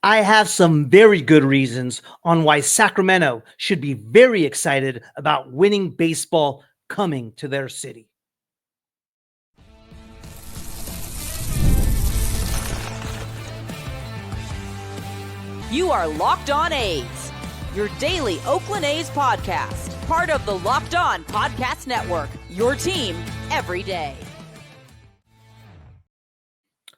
I have some very good reasons on why Sacramento should be very excited about winning baseball coming to their city. You are Locked On A's, your daily Oakland A's podcast, part of the Locked On Podcast Network, your team every day.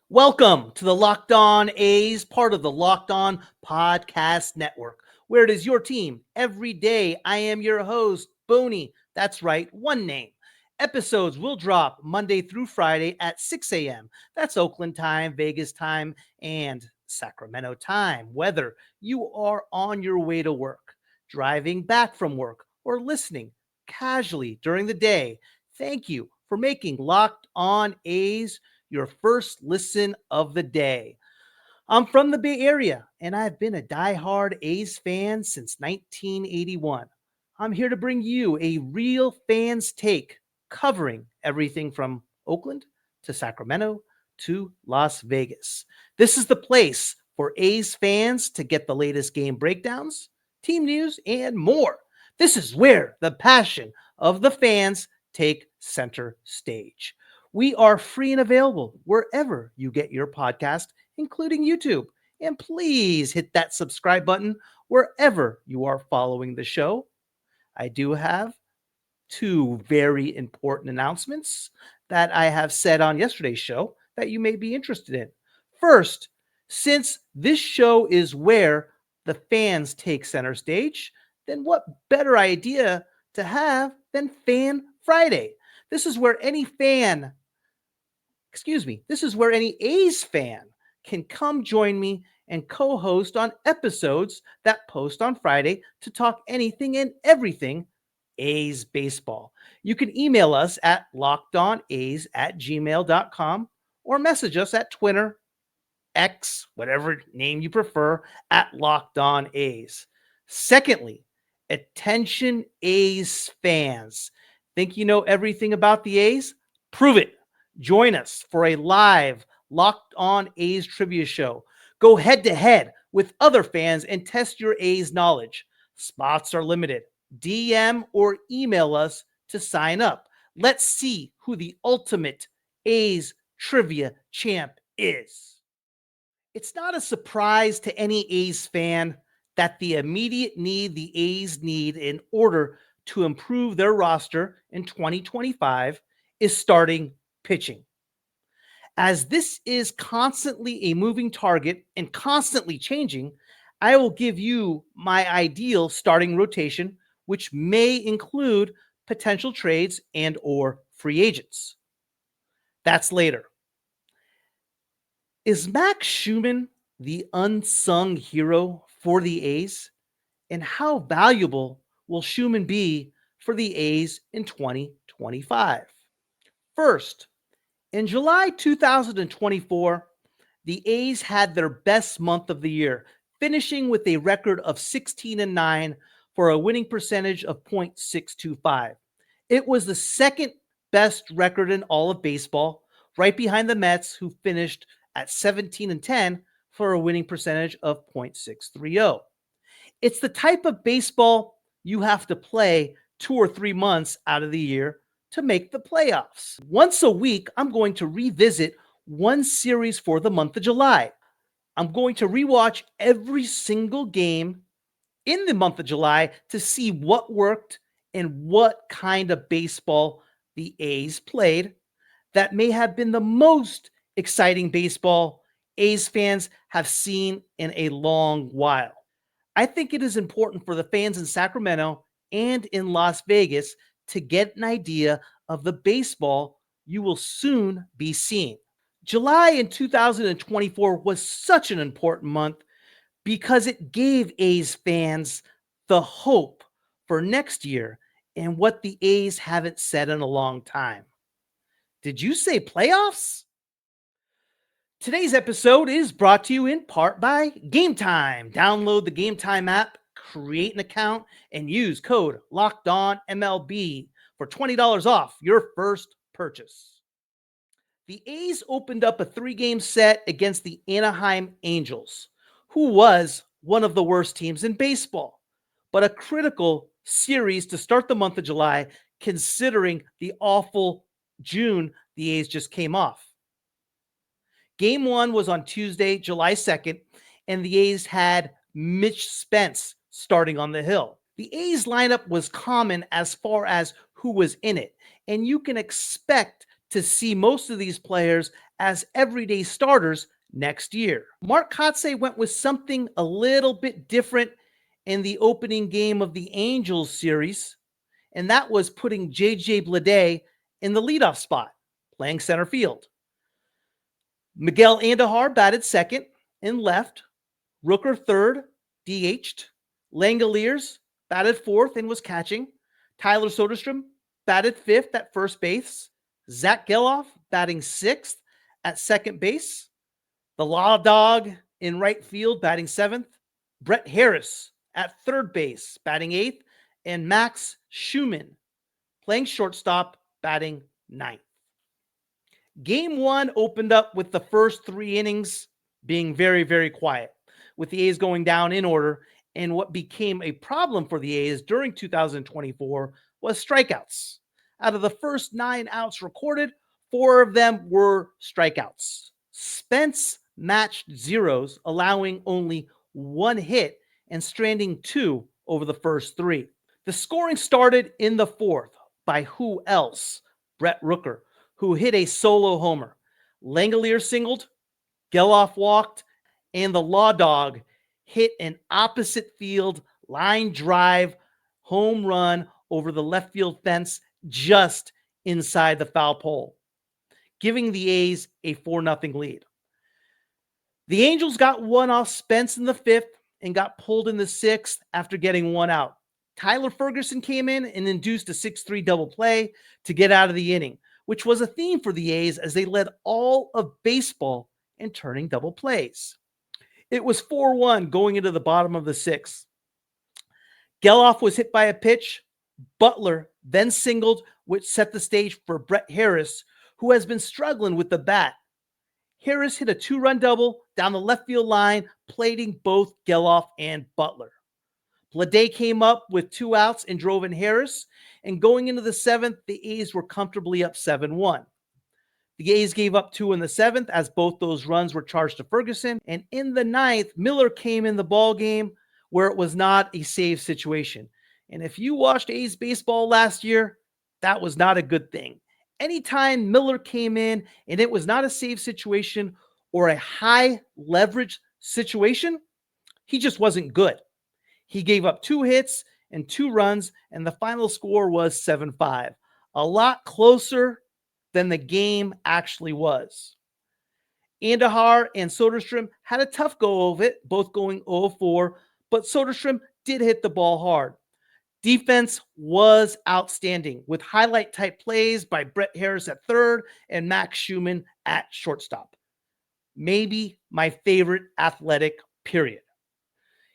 Welcome to the Locked On A's, part of the Locked On Podcast Network, where it is your team every day. I am your host, Booney. That's right, one name. Episodes will drop Monday through Friday at 6 a.m. That's Oakland time, Vegas time, and Sacramento time. Whether you are on your way to work, driving back from work, or listening casually during the day, thank you for making Locked On A's your first listen of the day. I'm from the Bay Area, and I've been a diehard A's fan since 1981. I'm here to bring you a real fan's take, covering everything from Oakland to Sacramento to Las Vegas. This is the place for A's fans to get the latest game breakdowns, team news, and more. This is where the passion of the fans take center stage. We are free and available wherever you get your podcast, including YouTube. And please hit that subscribe button wherever you are following the show. I do have two very important announcements that I have said on yesterday's show that you may be interested in. First, since this show is where the fans take center stage, then what better idea to have than Fan Friday? This is where any A's fan can come join me and co-host on episodes that post on Friday to talk anything and everything A's baseball. You can email us at lockedona's@gmail.com or message us at Twitter, X, whatever name you prefer, at lockedona's. Secondly, attention A's fans. Think you know everything about the A's? Prove it. Join us for a live Locked On A's trivia show. Go head to head with other fans and test your A's knowledge. Spots are limited. DM or email us to sign up. Let's see who the ultimate A's trivia champ is. It's not a surprise to any A's fan that the immediate need the A's need in order to improve their roster in 2025 is starting pitching. As this is constantly a moving target and constantly changing, I will give you my ideal starting rotation, which may include potential trades and or free agents. That's later. Is Max Schuemann the unsung hero for the A's? And how valuable will Schuemann be for the A's in 2025? First, in July 2024, the A's had their best month of the year, finishing with a record of 16-9 for a winning percentage of .625. It was the second best record in all of baseball, right behind the Mets, who finished at 17-10 for a winning percentage of .630. It's the type of baseball you have to play 2 or 3 months out of the year to make the playoffs. Once a week, I'm going to revisit one series for the month of July. I'm going to rewatch every single game in the month of July to see what worked and what kind of baseball the A's played that may have been the most exciting baseball A's fans have seen in a long while. I think it is important for the fans in Sacramento and in Las Vegas to get an idea of the baseball you will soon be seeing. July in 2024 was such an important month because it gave A's fans the hope for next year and what the A's haven't said in a long time. Did you say playoffs? Today's episode is brought to you in part by Game Time. Download the Game Time app, create an account, and use code LOCKEDONMLB for $20 off your first purchase. The A's opened up a 3-game set against the Anaheim Angels, who was one of the worst teams in baseball, but a critical series to start the month of July, considering the awful June the A's just came off. Game one was on Tuesday, July 2nd, and the A's had Mitch Spence starting on the hill. The A's lineup was common as far as who was in it, and you can expect to see most of these players as everyday starters next year. Mark Kotsay went with something a little bit different in the opening game of the Angels series, and that was putting J.J. Bleday in the leadoff spot, playing center field. Miguel Andahar batted second and left. Rooker third, DH'd. Langoliers batted fourth and was catching. Tyler Soderstrom batted fifth at first base. Zach Geloff batting sixth at second base. The Law Dog in right field batting seventh. Brett Harris at third base batting eighth. And Max Schuemann playing shortstop batting ninth. Game one opened up with the first 3 innings being very, very quiet, with the A's going down in order. And what became a problem for the A's during 2024 was strikeouts. Out of the first 9 outs recorded, 4 of them were strikeouts. Spence matched zeros, allowing only 1 hit and stranding 2 over the first 3. The scoring started in the 4th by who else? Brett Rooker, who hit a solo homer. Langolier singled, Geloff walked, and the Law Dog hit an opposite field line drive home run over the left field fence just inside the foul pole, giving the A's a 4-0 lead. The Angels got one off Spence in the 5th and got pulled in the 6th after getting 1 out. Tyler Ferguson came in and induced a 6-3 double play to get out of the inning, which was a theme for the A's as they led all of baseball in turning double plays. It was 4-1 going into the bottom of the 6th. Geloff was hit by a pitch. Butler then singled, which set the stage for Brett Harris, who has been struggling with the bat. Harris hit a 2-run double down the left field line, plating both Geloff and Butler. Bleday came up with 2 outs and drove in Harris, and going into the 7th, the A's were comfortably up 7-1. The A's gave up 2 in the 7th as both those runs were charged to Ferguson, and in the 9th, Miller came in the ball game where it was not a save situation. And if you watched A's baseball last year, that was not a good thing. Anytime Miller came in and it was not a save situation or a high leverage situation, he just wasn't good. He gave up 2 hits and 2 runs, and the final score was 7-5. A lot closer than the game actually was. Andahar and Soderstrom had a tough go of it, both going 0-4, but Soderstrom did hit the ball hard. Defense was outstanding with highlight-type plays by Brett Harris at third and Max Schuemann at shortstop. Maybe my favorite athletic, period.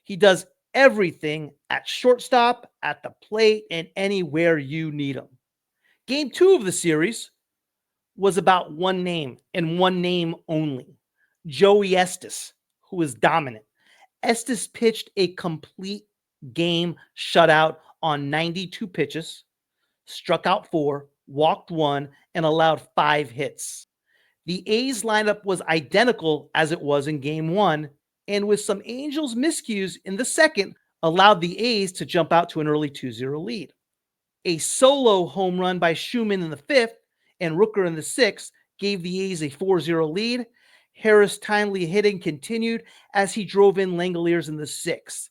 He does everything at shortstop, at the plate, and anywhere you need him. Game 2 of the series was about one name and one name only, Joey Estes, who was dominant. Estes pitched a complete game shutout on 92 pitches, struck out 4, walked 1, and allowed 5 hits. The A's lineup was identical as it was in Game 1, and with some Angels miscues in the 2nd, allowed the A's to jump out to an early 2-0 lead. A solo home run by Schuemann in the 5th and Rooker in the 6th gave the A's a 4-0 lead. Harris' timely hitting continued as he drove in Langoliers in the 6th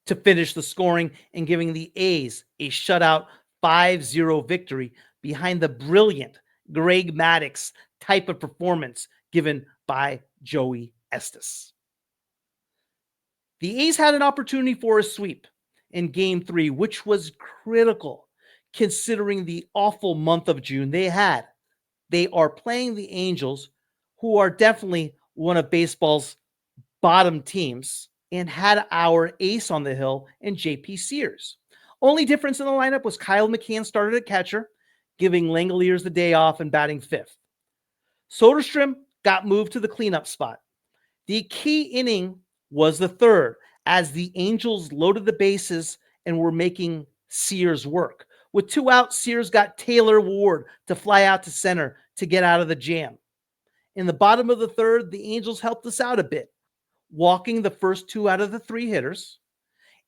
to finish the scoring and giving the A's a shutout 5-0 victory behind the brilliant Greg Maddux type of performance given by Joey Estes. The A's had an opportunity for a sweep in Game 3, which was critical considering the awful month of June they had. They are playing the Angels, who are definitely one of baseball's bottom teams, and had our ace on the hill in J.P. Sears. Only difference in the lineup was Kyle McCann started at catcher, giving Langoliers the day off and batting 5th. Soderstrom got moved to the cleanup spot. The key inning was the third, as the Angels loaded the bases and were making Sears work. With two out, Sears got Taylor Ward to fly out to center to get out of the jam. In the bottom of the third, the Angels helped us out a bit, walking the first two out of the three hitters.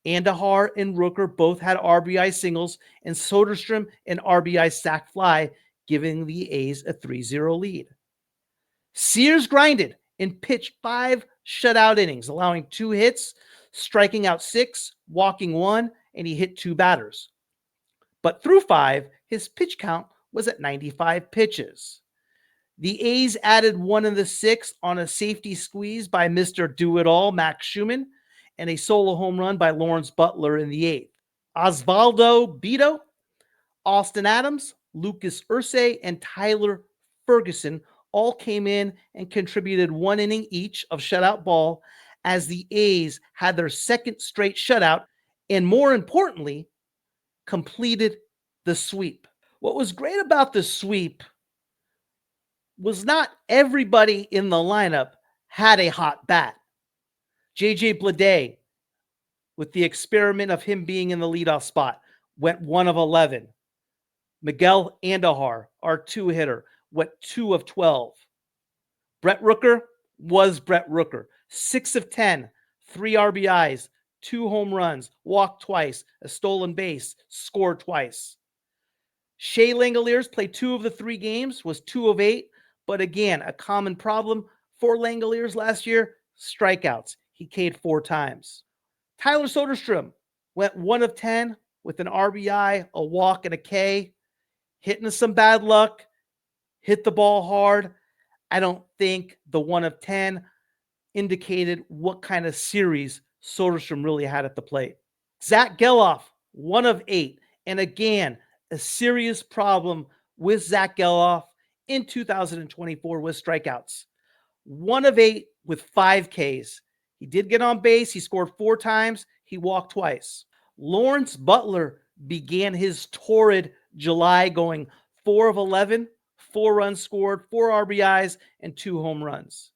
Andahar and Rooker both had RBI singles, and Soderstrom an RBI sac fly, giving the A's a 3-0 lead. Sears grinded and pitched 5 shutout innings, allowing 2 hits, striking out 6, walking 1, and he hit 2 batters. But through 5, his pitch count was at 95 pitches. The A's added 1 in the 6th on a safety squeeze by Mr. Do-It-All, Max Schuemann, and a solo home run by Lawrence Butler in the 8th. Osvaldo Beto, Austin Adams, Lucas Ursay, and Tyler Ferguson all came in and contributed 1 inning each of shutout ball, as the A's had their second straight shutout and, more importantly, completed the sweep. What was great about the sweep was not everybody in the lineup had a hot bat. J.J. Bleday, with the experiment of him being in the leadoff spot, went 1 of 11. Miguel Andahar, our 2-hitter, went 2 of 12. Brett Rooker was Brett Rooker, 6 of 10, 3 RBIs, 2 home runs, walked twice, a stolen base, scored twice. Shea Langoliers played 2 of the 3 games, was 2 of 8, but again, a common problem for Langoliers last year, strikeouts. He K'd 4 times. Tyler Soderstrom went 1 of 10 with an RBI, a walk, and a K, hitting some bad luck, hit the ball hard. I don't think the 1 of 10 indicated what kind of series Soderstrom really had at the plate. Zach Geloff, 1 of 8. And again, a serious problem with Zach Geloff in 2024 with strikeouts. 1 of 8 with 5 Ks. He did get on base. He scored 4 times. He walked twice. Lawrence Butler began his torrid July going 4 of 11, 4 runs scored, 4 RBIs, and 2 home runs.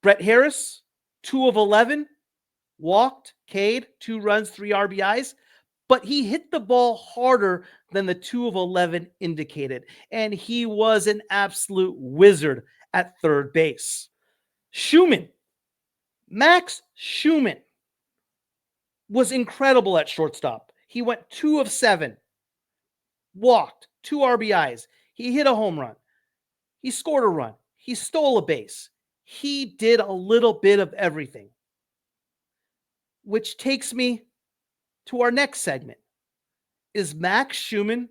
Brett Harris, 2 of 11, walked, K'd, 2 runs, 3 RBIs, but he hit the ball harder than the 2 of 11 indicated, and he was an absolute wizard at third base. Schuemann, Max Schuemann, was incredible at shortstop. He went 2 of 7, walked, 2 RBIs. He hit a home run. He scored a run. He stole a base. He did a little bit of everything. Which takes me to our next segment. Is Max Schuemann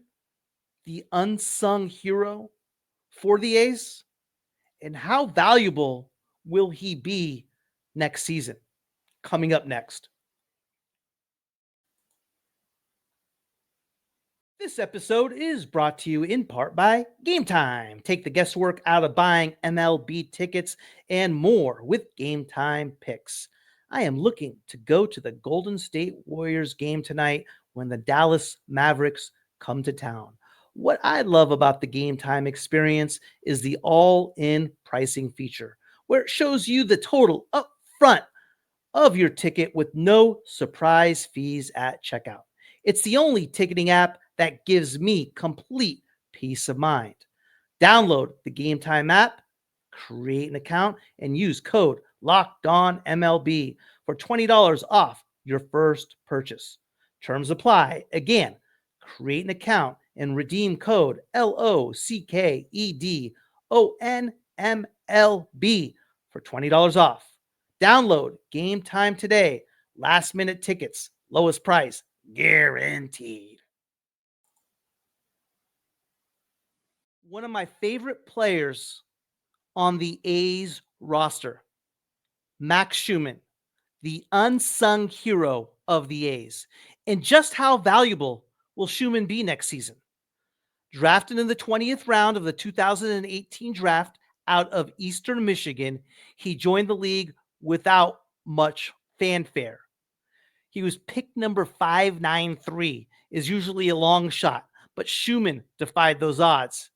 the unsung hero for the A's? And how valuable will he be next season? Coming up next. This episode is brought to you in part by Game Time. Take the guesswork out of buying MLB tickets and more with Game Time picks. I am looking to go to the Golden State Warriors game tonight when the Dallas Mavericks come to town. What I love about the Game Time experience is the all-in pricing feature, where it shows you the total up front of your ticket with no surprise fees at checkout. It's the only ticketing app that gives me complete peace of mind. Download the Game Time app, create an account, and use code LOCKEDONMLB for $20 off your first purchase. Terms apply. Again, create an account and redeem code LOCKEDONMLB for $20 off. Download Game Time today. Last minute tickets, lowest price, guaranteed. One of my favorite players on the A's roster, Max Schuemann, the unsung hero of the A's. And just how valuable will Schuemann be next season? Drafted in the 20th round of the 2018 draft out of Eastern Michigan, he joined the league without much fanfare. He was pick number 593, is usually a long shot, but Schuemann defied those odds.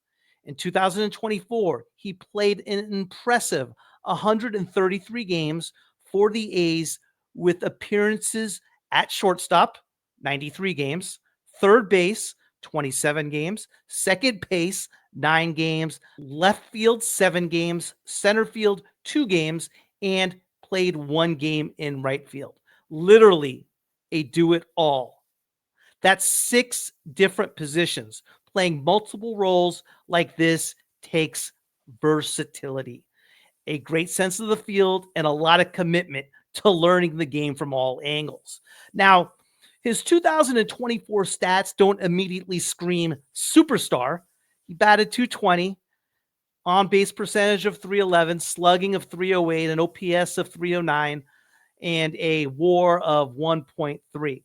In 2024, he played an impressive 133 games for the A's with appearances at shortstop, 93 games, third base, 27 games, second base, 9 games, left field, 7 games, center field, 2 games, and played 1 game in right field. Literally a do it all. That's 6 different positions. Playing multiple roles like this takes versatility, a great sense of the field, and a lot of commitment to learning the game from all angles. Now, his 2024 stats don't immediately scream superstar. He batted 220, on base percentage of 311, slugging of 308, an OPS of 309, and a WAR of 1.3.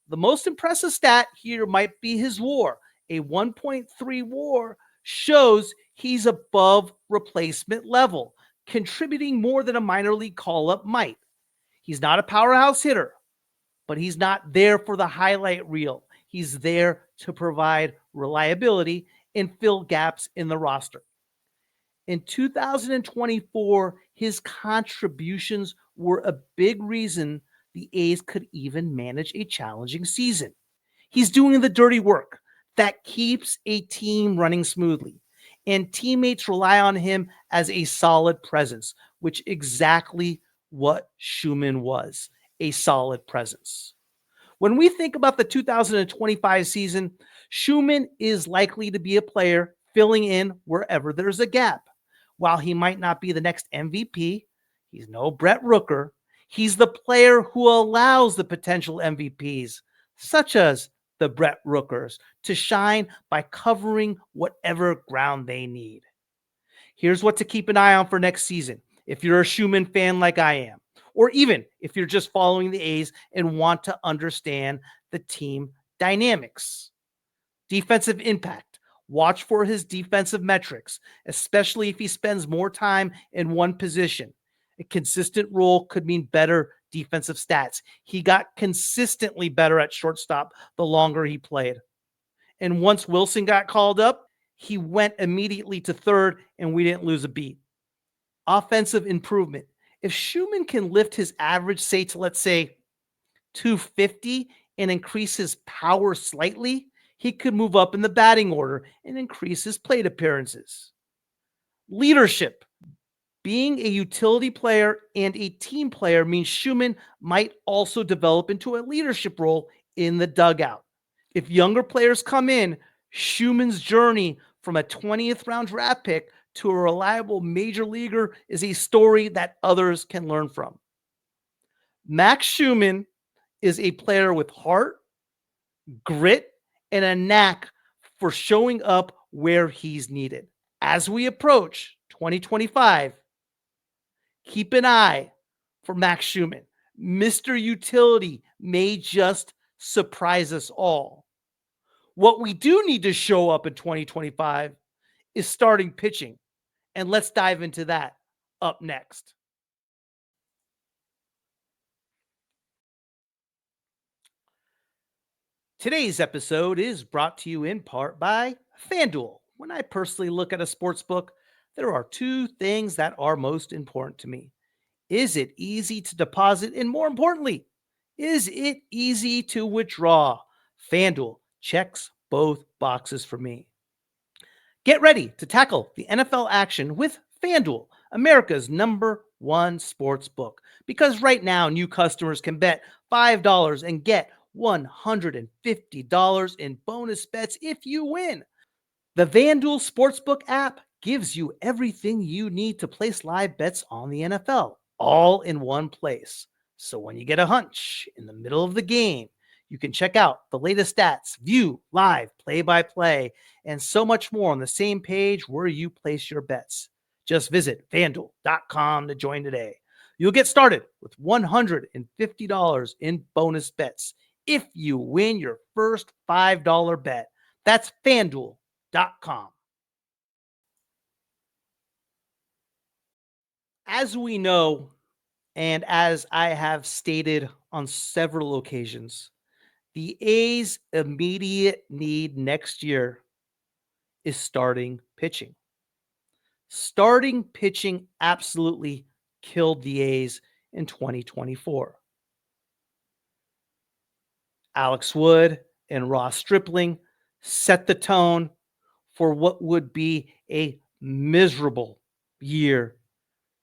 The most impressive stat here might be his WAR. A 1.3 WAR shows he's above replacement level, contributing more than a minor league call up might. He's not a powerhouse hitter, but he's not there for the highlight reel. He's there to provide reliability and fill gaps in the roster. In 2024, his contributions were a big reason the A's could even manage a challenging season. He's doing the dirty work that keeps a team running smoothly, and teammates rely on him as a solid presence, which exactly what Schuemann was, a solid presence. When we think about the 2025 season, Schuemann is likely to be a player filling in wherever there's a gap. While he might not be the next MVP, he's no Brett Rooker. He's the player who allows the potential MVPs, such as the Brett Rookers, to shine by covering whatever ground they need. Here's what to keep an eye on for next season if you're a Schuemann fan like I am, or even if you're just following the A's and want to understand the team dynamics. Defensive impact. Watch for his defensive metrics, especially if he spends more time in one position. A consistent role could mean better defensive stats. He got consistently better at shortstop the longer he played. And once Wilson got called up, he went immediately to third, and we didn't lose a beat. Offensive improvement. If Schuemann can lift his average, say, to let's say 250 and increase his power slightly, he could move up in the batting order and increase his plate appearances. Leadership. Being a utility player and a team player means Schuemann might also develop into a leadership role in the dugout. If younger players come in, Schumann's journey from a 20th round draft pick to a reliable major leaguer is a story that others can learn from. Max Schuemann is a player with heart, grit, and a knack for showing up where he's needed. As we approach 2025, keep an eye for Max Schuemann. Mr. Utility may just surprise us all. What we do need to show up in 2025 is starting pitching. And let's dive into that up next. Today's episode is brought to you in part by FanDuel. When I personally look at a sports book, there are 2 things that are most important to me. Is it easy to deposit? And more importantly, is it easy to withdraw? FanDuel checks both boxes for me. Get ready to tackle the NFL action with FanDuel, America's #1 sports book. Because right now, new customers can bet $5 and get $150 in bonus bets if you win. The FanDuel Sportsbook app gives you everything you need to place live bets on the NFL, all in one place. So when you get a hunch in the middle of the game, you can check out the latest stats, view live play-by-play, and so much more on the same page where you place your bets. Just visit FanDuel.com to join today. You'll get started with $150 in bonus bets if you win your first $5 bet. That's FanDuel.com. As we know, and as I have stated on several occasions, the A's immediate need next year is starting pitching. Starting pitching absolutely killed the A's in 2024. Alex Wood and Ross Stripling set the tone for what would be a miserable year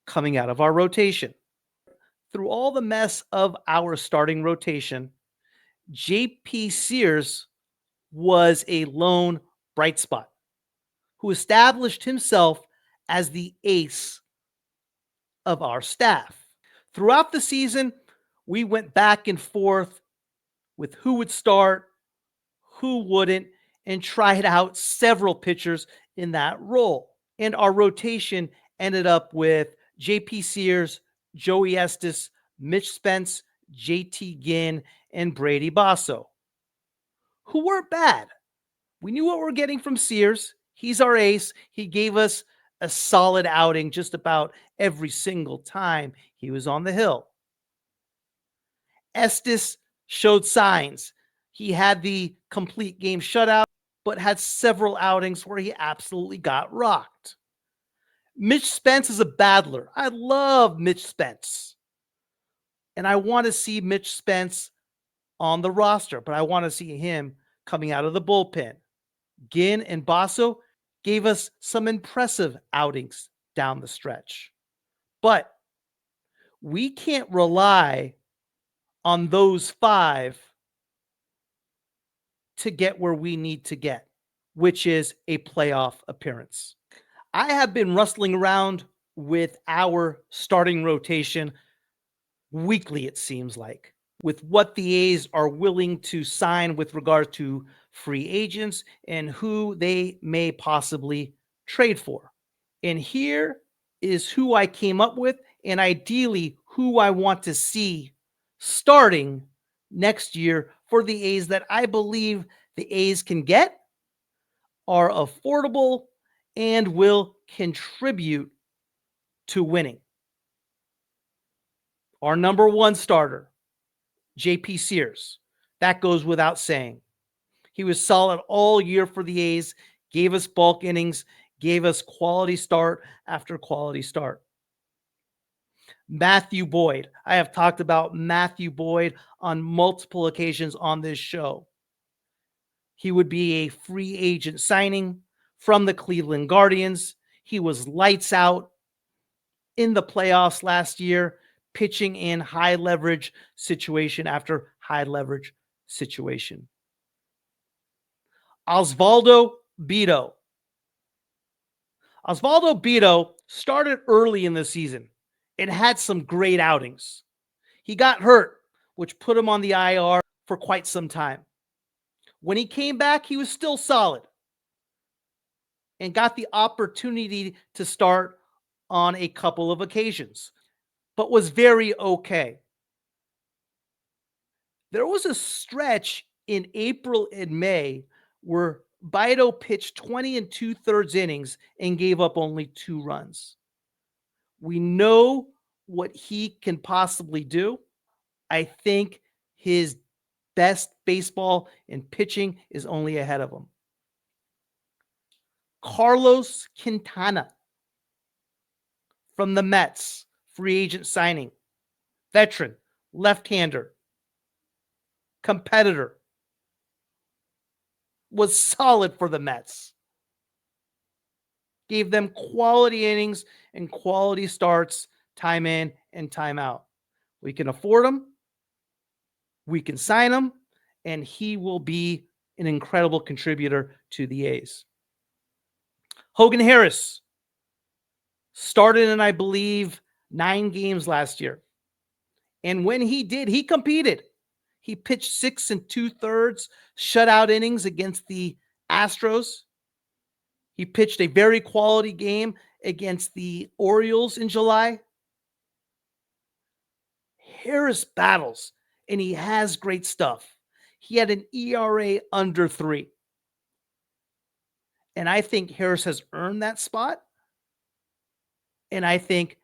coming out of our rotation. Through all the mess of our starting rotation, JP Sears was a lone bright spot who established himself as the ace of our staff. Throughout the season, we went back and forth with who would start, who wouldn't, and tried out several pitchers in that role. And our rotation ended up with JP Sears, Joey Estes, Mitch Spence, JT Ginn, and Brady Basso, who weren't bad. We knew what we were getting from Sears. He's our ace. He gave us a solid outing just about every single time he was on the hill. Estes showed signs. He had the complete game shutout, but had several outings where he absolutely got rocked. Mitch Spence is a battler. I love Mitch Spence. And I want to see Mitch Spence on the roster, but I want to see him coming out of the bullpen. Ginn and Basso gave us some impressive outings down the stretch. But we can't rely on those five to get where we need to get, which is a playoff appearance. I have been rustling around with our starting rotation weekly, it seems like, with what the A's are willing to sign with regard to free agents and who they may possibly trade for. And here is who I came up with, and ideally who I want to see starting next year for the A's that I believe the A's can get, are affordable, and will contribute to winning. Our number one starter, JP Sears. That goes without saying. He was solid all year for the A's, gave us bulk innings, gave us quality start after quality start. Matthew Boyd. I have talked about Matthew Boyd on multiple occasions on this show. He would be a free agent signing from the Cleveland Guardians. He was lights out in the playoffs last year, pitching in high leverage situation after high leverage situation. Osvaldo Bido. Osvaldo Bido started early in the season and had some great outings. He got hurt, which put him on the IR for quite some time. When he came back, he was still solid and got the opportunity to start on a couple of occasions, but was very okay. There was a stretch in April and May where Bido pitched 20 2/3 innings and gave up only 2 runs. We know what he can possibly do. I think his best baseball and pitching is only ahead of him. Carlos Quintana from the Mets, free agent signing. Veteran, left-hander, competitor. Was solid for the Mets. Gave them quality innings and quality starts, time in and time out. We can afford him. We can sign him, and he will be an incredible contributor to the A's. Hogan Harris started in, I believe, 9 games last year. And when he did, he competed. He pitched 6 2/3 shutout innings against the Astros. He pitched a very quality game against the Orioles in July. Harris battles, and he has great stuff. He had an ERA under 3. And I think Harris has earned that spot. And I think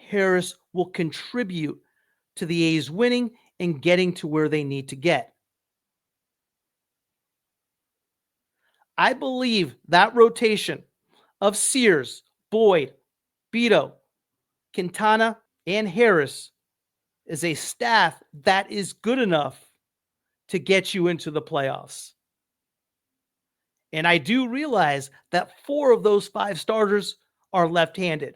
Harris will contribute to the A's winning and getting to where they need to get. I believe that rotation of Sears, Boyd, Bido, Quintana, and Harris is a staff that is good enough to get you into the playoffs. And I do realize that 4 of those 5 starters are left-handed,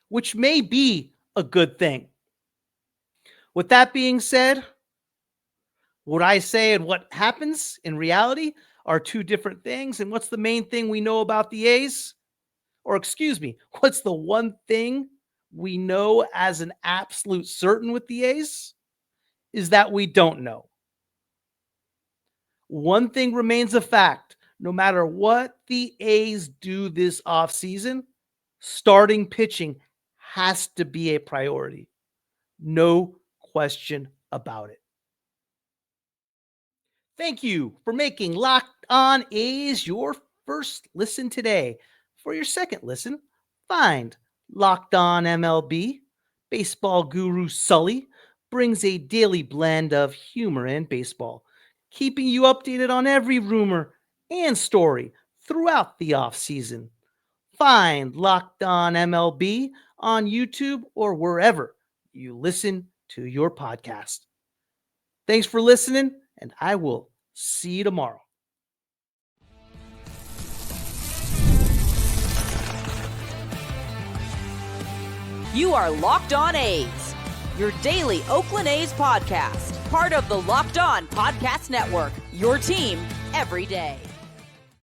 which may be a good thing. With that being said, what I say and what happens in reality are 2 different things. And what's the main thing we know about the A's? Or excuse me, what's the one thing we know as an absolute certain with the A's? Is that we don't know. One thing remains a fact. No matter what the A's do this offseason, starting pitching has to be a priority. No question about it. Thank you for making Locked On A's your first listen today. For your second listen, find Locked On MLB. Baseball guru Sully brings a daily blend of humor and baseball, keeping you updated on every rumor and story throughout the offseason. Find Locked On MLB on YouTube or wherever you listen to your podcast. Thanks for listening, and I will see you tomorrow. You are Locked On A's, your daily Oakland A's podcast, part of the Locked On Podcast Network, your team every day.